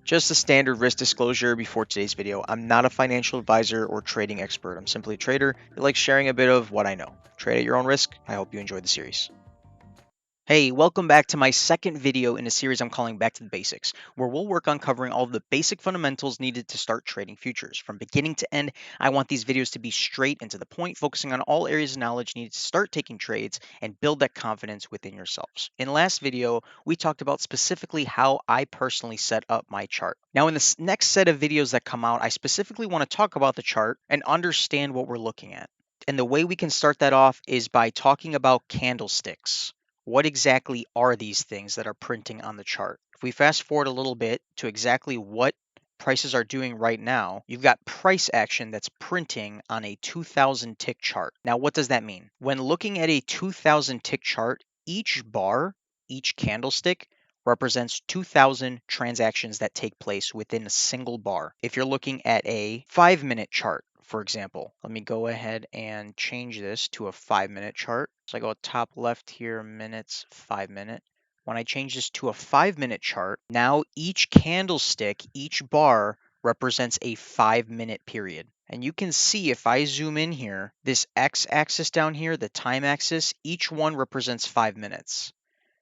Just a standard risk disclosure before today's video. I'm not a financial advisor or trading expert. I'm simply a trader that likes sharing a bit of what I know. Trade at your own risk. I hope you enjoyed the series. Hey, welcome back to my second video in a series I'm calling Back to the Basics, where we'll work on covering all of the basic fundamentals needed to start trading futures. From beginning to end, I want these videos to be straight and to the point, focusing on all areas of knowledge needed to start taking trades and build that confidence within yourselves. In the last video, we talked about specifically how I personally set up my chart. Now, in the next set of videos that come out, I specifically want to talk about the chart and understand what we're looking at. And the way we can start that off is by talking about candlesticks. What exactly are these things that are printing on the chart? If we fast forward a little bit to exactly what prices are doing right now, you've got price action that's printing on a 2000 tick chart. Now, what does that mean? When looking at a 2000 tick chart, each bar, each candlestick represents 2000 transactions that take place within a single bar. If you're looking at a 5-minute chart, for example, let me go ahead and change this to a 5-minute chart. So I go top left here, minutes, 5-minute. When I change this to a 5-minute chart, now each candlestick, each bar represents a 5-minute period. And you can see if I zoom in here, this x-axis down here, the time axis, each one represents 5 minutes.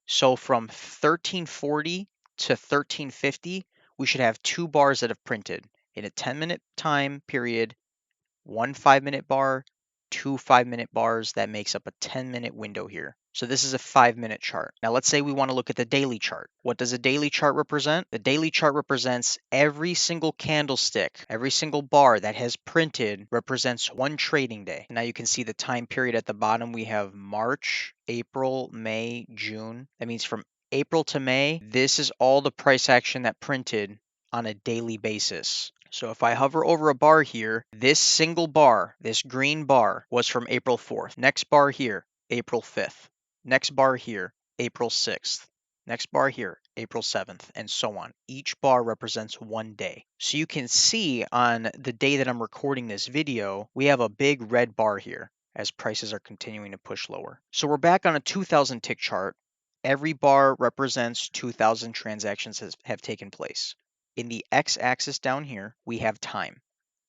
So from 1340 to 1350, we should have 2 bars that have printed in a 10-minute time period, 1 5-minute bar, 2 5-minute bars. That makes up a 10-minute window here. So this is a 5-minute chart. Now let's say we want to look at the daily chart. What does a daily chart represent? The daily chart represents every single candlestick, every single bar that has printed represents one trading day. Now you can see the time period at the bottom. We have March, April, May, June. That means from April to May, this is all the price action that printed on a daily basis. So if I hover over a bar here, this single bar, this green bar, was from April 4th. Next bar here, April 5th. Next bar here, April 6th. Next bar here, April 7th, and so on. Each bar represents one day. So you can see on the day that I'm recording this video, we have a big red bar here as prices are continuing to push lower. So we're back on a 2000 tick chart. Every bar represents 2000 transactions have taken place. In the x-axis down here, we have time.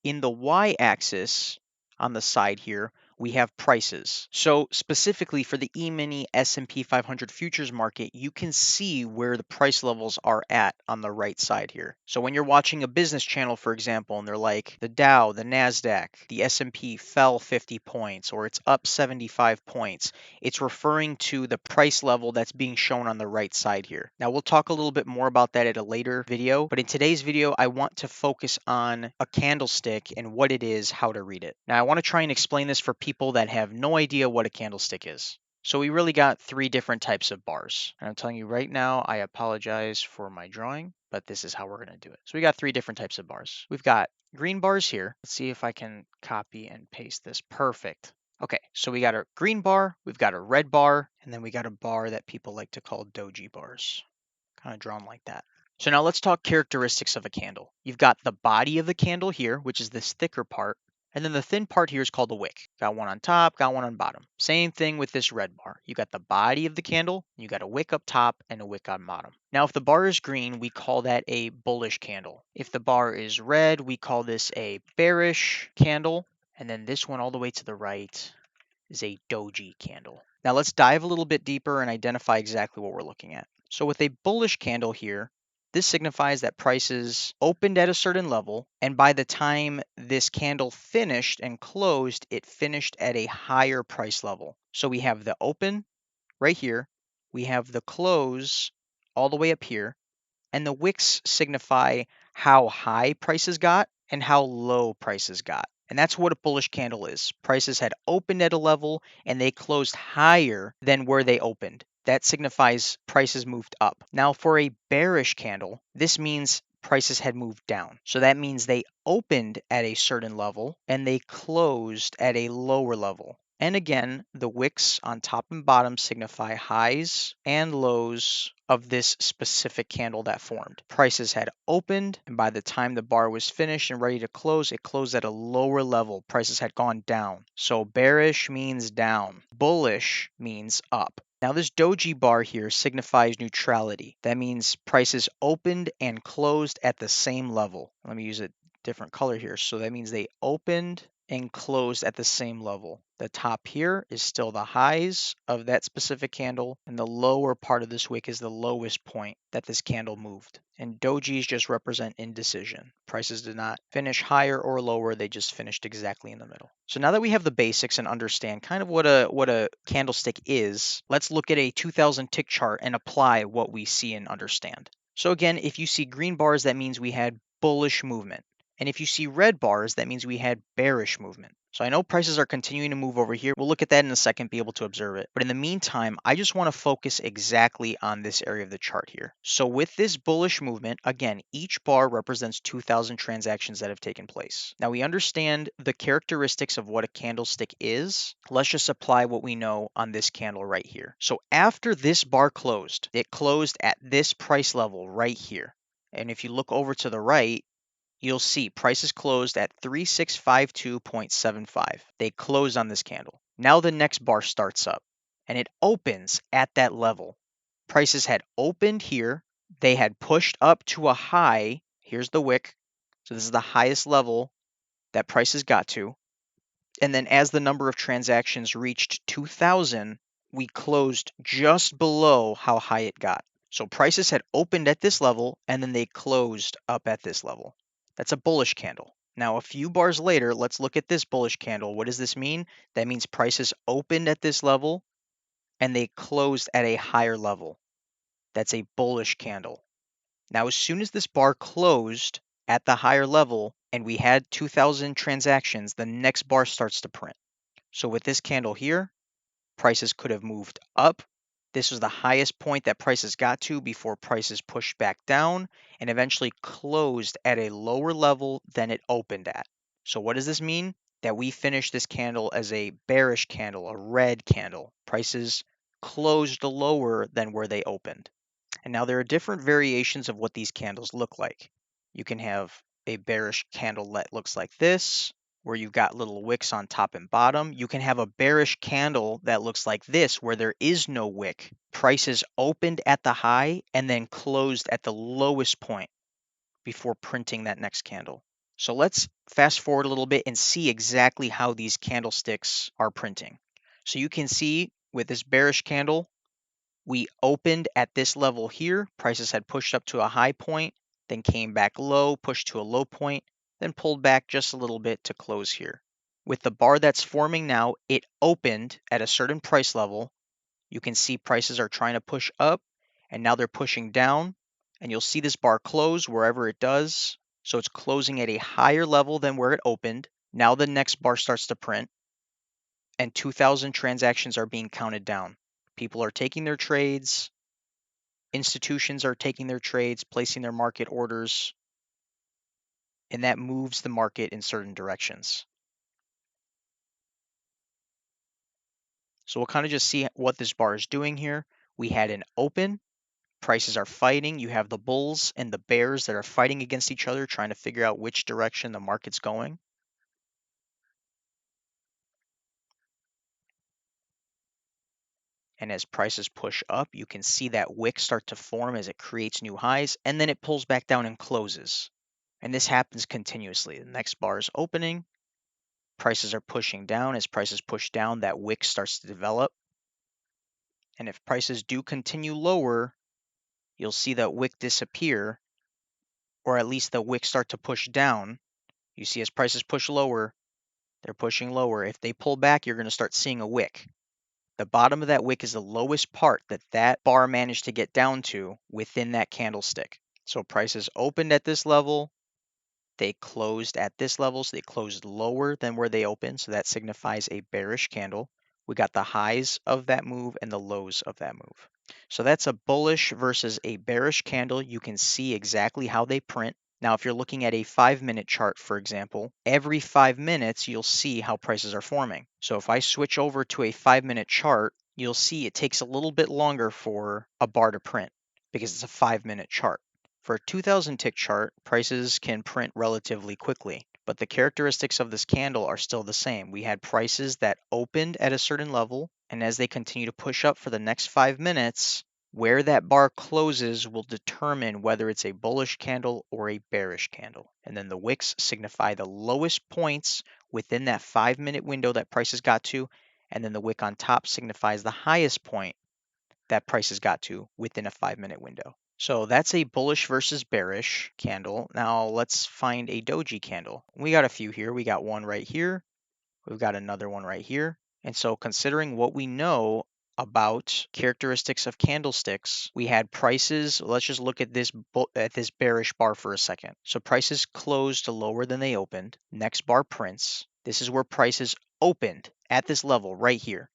In the y-axis on the side here, we have prices. So specifically for the E-mini S&P 500 futures market, you can see where the price levels are at on the right side here. So when you're watching a business channel, for example, and they're like the Dow, the NASDAQ, the S&P fell 50 points or it's up 75 points, it's referring to the price level that's being shown on the right side here. Now we'll talk a little bit more about that at a later video, but in today's video, I want to focus on a candlestick and what it is, how to read it. Now I want to try and explain this for people that have no idea what a candlestick is. So we really got 3 different types of bars. And I'm telling you right now, I apologize for my drawing, but this is how we're going to do it. So we got 3 different types of bars. We've got green bars here. Let's see if I can copy and paste this. Perfect. Okay, so we got a green bar, we've got a red bar, and then we got a bar that people like to call doji bars. Kind of drawn like that. So now let's talk characteristics of a candle. You've got the body of the candle here, which is this thicker part, and then the thin part here is called the wick. Got one on top, got one on bottom. Same thing with this red bar. You got the body of the candle, you got a wick up top and a wick on bottom. Now if the bar is green, we call that a bullish candle. If the bar is red, we call this a bearish candle. And then this one all the way to the right is a doji candle. Now let's dive a little bit deeper and identify exactly what we're looking at. So with a bullish candle here, this signifies that prices opened at a certain level, and by the time this candle finished and closed, it finished at a higher price level. So we have the open right here, we have the close all the way up here, and the wicks signify how high prices got and how low prices got. And that's what a bullish candle is. Prices had opened at a level and they closed higher than where they opened. That signifies prices moved up. Now for a bearish candle, this means prices had moved down. So that means they opened at a certain level and they closed at a lower level. And again, the wicks on top and bottom signify highs and lows of this specific candle that formed. Prices had opened, and by the time the bar was finished and ready to close, it closed at a lower level. Prices had gone down. So bearish means down. Bullish means up. Now this doji bar here signifies neutrality. That means prices opened and closed at the same level. Let me use a different color here. So that means they opened and closed at the same level. The top here is still the highs of that specific candle, and the lower part of this wick is the lowest point that this candle moved. And dojis just represent indecision. Prices did not finish higher or lower, they just finished exactly in the middle. So now that we have the basics and understand kind of what a candlestick is, let's look at a 2000 tick chart and apply what we see and understand. So again, if you see green bars, that means we had bullish movement. And if you see red bars, that means we had bearish movement. So I know prices are continuing to move over here. We'll look at that in a second, be able to observe it. But in the meantime, I just want to focus exactly on this area of the chart here. So with this bullish movement, again, each bar represents 2,000 transactions that have taken place. Now we understand the characteristics of what a candlestick is. Let's just apply what we know on this candle right here. So after this bar closed, it closed at this price level right here. And if you look over to the right, you'll see prices closed at 3652.75. They closed on this candle. Now the next bar starts up and it opens at that level. Prices had opened here. They had pushed up to a high. Here's the wick. So this is the highest level that prices got to. And then as the number of transactions reached 2,000, we closed just below how high it got. So prices had opened at this level and then they closed up at this level. That's a bullish candle. Now, a few bars later, let's look at this bullish candle. What does this mean? That means prices opened at this level and they closed at a higher level. That's a bullish candle. Now, as soon as this bar closed at the higher level and we had 2,000 transactions, the next bar starts to print. So with this candle here, prices could have moved up. This was the highest point that prices got to before prices pushed back down and eventually closed at a lower level than it opened at. So what does this mean? That we finished this candle as a bearish candle, a red candle. Prices closed lower than where they opened. And now there are different variations of what these candles look like. You can have a bearish candle that looks like this, where you've got little wicks on top and bottom. You can have a bearish candle that looks like this, where there is no wick. Prices opened at the high and then closed at the lowest point before printing that next candle. So let's fast forward a little bit and see exactly how these candlesticks are printing. So you can see with this bearish candle, we opened at this level here. Prices had pushed up to a high point, then came back low, pushed to a low point, then pulled back just a little bit to close here. With the bar that's forming now, it opened at a certain price level. You can see prices are trying to push up, and now they're pushing down. And you'll see this bar close wherever it does. So it's closing at a higher level than where it opened. Now the next bar starts to print, and 2,000 transactions are being counted down. People are taking their trades. Institutions are taking their trades, placing their market orders, and that moves the market in certain directions. So we'll kind of just see what this bar is doing here. We had an open. Prices are fighting. You have the bulls and the bears that are fighting against each other, trying to figure out which direction the market's going. And as prices push up, you can see that wick start to form as it creates new highs, and then it pulls back down and closes. And this happens continuously. The next bar is opening. Prices are pushing down. As prices push down, that wick starts to develop. And if prices do continue lower, you'll see that wick disappear, or at least the wick start to push down. You see as prices push lower, they're pushing lower. If they pull back, you're going to start seeing a wick. The bottom of that wick is the lowest part that that bar managed to get down to within that candlestick. So prices opened at this level. They closed at this level, so they closed lower than where they opened. So that signifies a bearish candle. We got the highs of that move and the lows of that move. So that's a bullish versus a bearish candle. You can see exactly how they print. Now, if you're looking at a 5-minute chart, for example, every 5 minutes, you'll see how prices are forming. So if I switch over to a 5-minute chart, you'll see it takes a little bit longer for a bar to print because it's a 5-minute chart. For a 2000 tick chart, prices can print relatively quickly, but the characteristics of this candle are still the same. We had prices that opened at a certain level, And as they continue to push up for the next 5 minutes, where that bar closes will determine whether it's a bullish candle or a bearish candle. And then the wicks signify the lowest points within that 5 minute window that prices got to. And then the wick on top signifies the highest point that prices got to within a 5 minute window. So that's a bullish versus bearish candle. Now let's find a doji candle. We got a few here. We got one right here. We've got another one right here. And so considering what we know about characteristics of candlesticks, we had prices. Let's just look at this bearish bar for a second. So prices closed lower than they opened. Next bar prints. This is where prices opened at this level right here.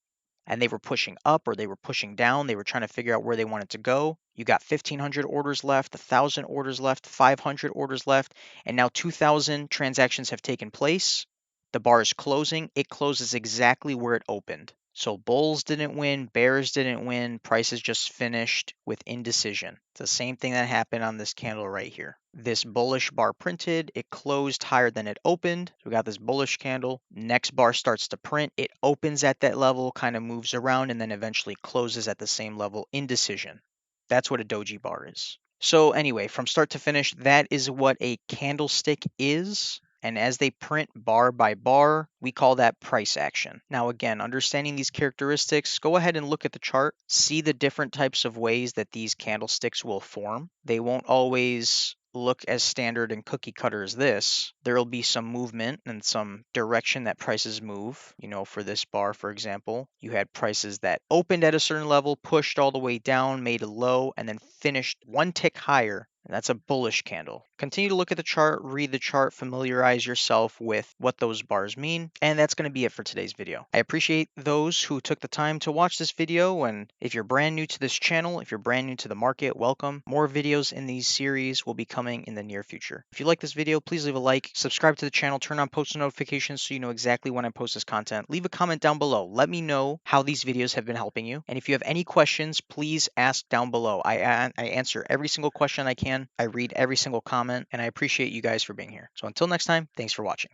And they were pushing up or they were pushing down. They were trying to figure out where they wanted to go. You got 1,500 orders left, 1,000 orders left, 500 orders left, and now 2,000 transactions have taken place. The bar is closing. It closes exactly where it opened. So bulls didn't win, bears didn't win, prices just finished with indecision. It's the same thing that happened on this candle right here. This bullish bar printed, it closed higher than it opened. So we got this bullish candle. Next bar starts to print. It opens at that level, kind of moves around, and then eventually closes at the same level, indecision. That's what a doji bar is. So anyway, from start to finish, that is what a candlestick is. And as they print bar by bar, we call that price action. Now, again, understanding these characteristics, go ahead and look at the chart, see the different types of ways that these candlesticks will form. They won't always look as standard and cookie cutter as this. There will be some movement and some direction that prices move. For this bar, for example, you had prices that opened at a certain level, pushed all the way down, made a low, and then finished one tick higher. And that's a bullish candle. Continue to look at the chart, read the chart, familiarize yourself with what those bars mean. And that's going to be it for today's video. I appreciate those who took the time to watch this video. And if you're brand new to this channel, if you're brand new to the market, welcome. More videos in these series will be coming in the near future. If you like this video, please leave a like, subscribe to the channel, turn on post notifications so you know exactly when I post this content. Leave a comment down below. Let me know how these videos have been helping you. And if you have any questions, please ask down below. I answer every single question I can. I read every single comment, and I appreciate you guys for being here. So until next time, thanks for watching.